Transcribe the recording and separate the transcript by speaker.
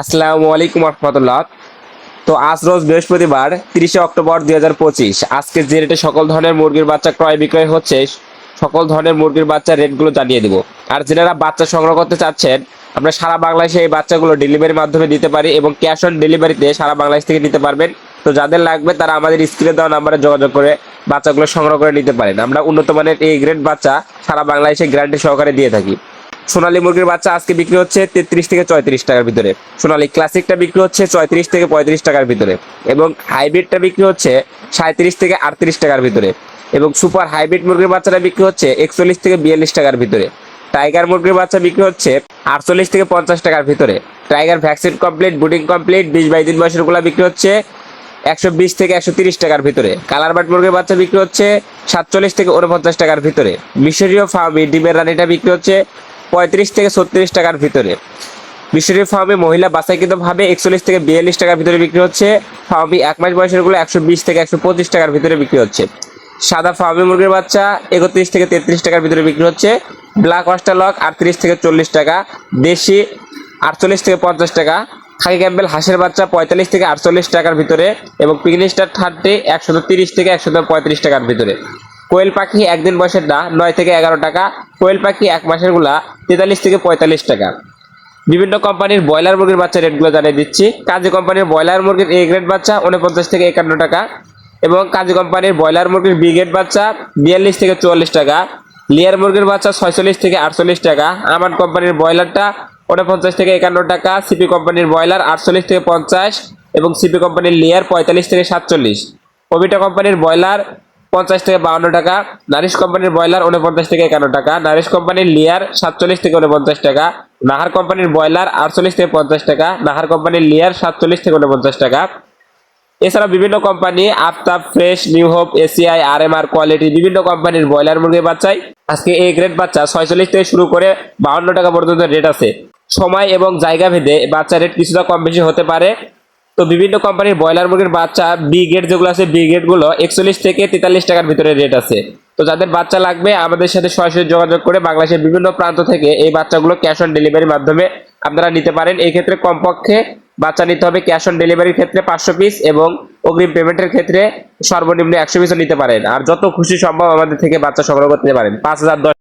Speaker 1: আসসালামু আলাইকুম রহমতুল্লাহ। তো আজ রোজ বৃহস্পতিবার 30শে অক্টোবর 2025। আজকে যে রেটে সকল ধরনের মুরগির বাচ্চা ক্রয় বিক্রয় হচ্ছে, সকল ধরনের মুরগির বাচ্চার রেটগুলো জানিয়ে দিব। আর যারা বাচ্চা সংগ্রহ করতে চাচ্ছেন, আমরা সারা বাংলাদেশে এই বাচ্চাগুলো ডেলিভারির মাধ্যমে দিতে পারি এবং ক্যাশ অন ডেলিভারিতে সারা বাংলাদেশ থেকে নিতে পারবেন। তো যাদের লাগবে তারা আমাদের স্ক্রিনে দেওয়া নাম্বারে যোগাযোগ করে বাচ্চাগুলো সংগ্রহ করে নিতে পারেন। আমরা উন্নত মানের এই গ্রেড বাচ্চা সারা বাংলাদেশে গ্যারান্টি সহকারে দিয়ে থাকি। সোনালী মুরগির বাচ্চা আজকে বিক্রি হচ্ছে 33 থেকে 34 টাকার ভিতরে। সোনালী ক্লাসিকটা বিক্রি হচ্ছে 34 থেকে 35 টাকার ভিতরে এবং হাইব্রিডটা বিক্রি হচ্ছে 37 থেকে 38 টাকার ভিতরে এবং সুপার হাইব্রিড মুরগির বাচ্চাটা বিক্রি হচ্ছে 41 থেকে 42 টাকার ভিতরে। টাইগার মুরগির বাচ্চা বিক্রি হচ্ছে 48 থেকে 50 টাকার ভিতরে। টাইগার ভ্যাকসিন কমপ্লিট, বুডিং কমপ্লিট, 20-22 দিন বয়সের গুলা বিক্রি হচ্ছে 120 থেকে 130 টাকার ভিতরে। কালার বাট মুরগির বাচ্চা বিক্রি হচ্ছে 47 থেকে 49 টাকার ভিতরে। মিশরীয় ফার্মি ডিমের রানিটা বিক্রি হচ্ছে 35 থেকে 36 টাকার ভিতরে। মিশরীয় ফার্মে মহিলা বাছাইকৃত ভাবে 41 থেকে 42 টাকার ভিতরে বিক্রি হচ্ছে। ফার্মি 1 মাস বয়সের গুলো 120 থেকে 125 টাকার ভিতরে বিক্রি হচ্ছে। সাদা ফার্মি মুরগির বাচ্চা 31 থেকে 33 টাকার ভিতরে বিক্রি হচ্ছে। ব্ল্যাক অস্ট্রালক 38 থেকে 40 টাকা। দেশি 48 থেকে 50 টাকা। খাকি ক্যাম্বেল হাঁসের বাচ্চা 45 থেকে 48 টাকার ভিতরে এবং পিগনিস্টার 30 130 থেকে 135 টাকার ভিতরে। কোয়েল পাখি একদিন বয়সের না 9 থেকে 11 টাকা। কোয়েল পাখি 1 মাসের গুলা 43 থেকে 45 টাকা। বিভিন্ন কোম্পানির ব্রয়লার মুরগির বাচ্চা রেটগুলো জানিয়ে দিচ্ছি। কাজী কোম্পানির ব্রয়লার মুরগির এ গ্রেড বাচ্চা 49 থেকে 51 টাকা এবং কাজী কোম্পানির ব্রয়লার মুরগির বি গ্রেড বাচ্চা 42 থেকে 44 টাকা। লিয়ার মুরগির বাচ্চা 46 থেকে 48 টাকা। আমান কোম্পানির ব্রয়লারটা 49 থেকে 51 টাকা। সিপি কোম্পানির ব্রয়লার 48 থেকে 50 এবং সিপি কোম্পানির লিয়ার 45 থেকে 47। ওবিটা কোম্পানির ব্রয়লার 50 থেকে 52 টাকা। নারিশ কোম্পানির ব্রয়লার 49 থেকে 51 টাকা। নারিশ কোম্পানির লিয়ার 47 থেকে 49 টাকা। নাহার কোম্পানির ব্রয়লার 48 থেকে 50 টাকা। নাহার কোম্পানির লিয়ার 47 থেকে 49 টাকা। এছাড়া বিভিন্ন company Aftab, fresh, new hope, ACI, RMR quality বিভিন্ন কোম্পানির ব্রয়লার মুরগির বাচ্চায় আজকে এই গ্রেড বাচ্চা 46 থেকে শুরু করে 52 টাকা পর্যন্ত রেট আছে। সময় এবং জায়গা ভেদে বাচ্চা রেট কিছুটা কম বেশি হতে পারে। তো বিভিন্ন কোম্পানির ব্রয়লার মুরগির বাচ্চা বি গ্রেড যেগুলো আছে, বি গ্রেড গুলো 41 থেকে 43 টাকার ভিতরে রেট আছে। তো যাদের বাচ্চা লাগবে আমাদের সাথে সরাসরি যোগাযোগ করে বাংলাদেশের বিভিন্ন প্রান্ত থেকে এই বাচ্চাগুলো ক্যাশ অন ডেলিভারির মাধ্যমে আপনারা নিতে পারেন। এই ক্ষেত্রে কমপক্ষে বাচ্চা নিতে হবে ক্যাশ অন ডেলিভারির ক্ষেত্রে 500 পিস এবং অগ্রিম পেমেন্টের ক্ষেত্রে সর্বনিম্ন 100 পিসও নিতে পারেন। আর যত খুশি সম্ভব আমাদের থেকে বাচ্চা সংগ্রহ করতে পারেন। 5000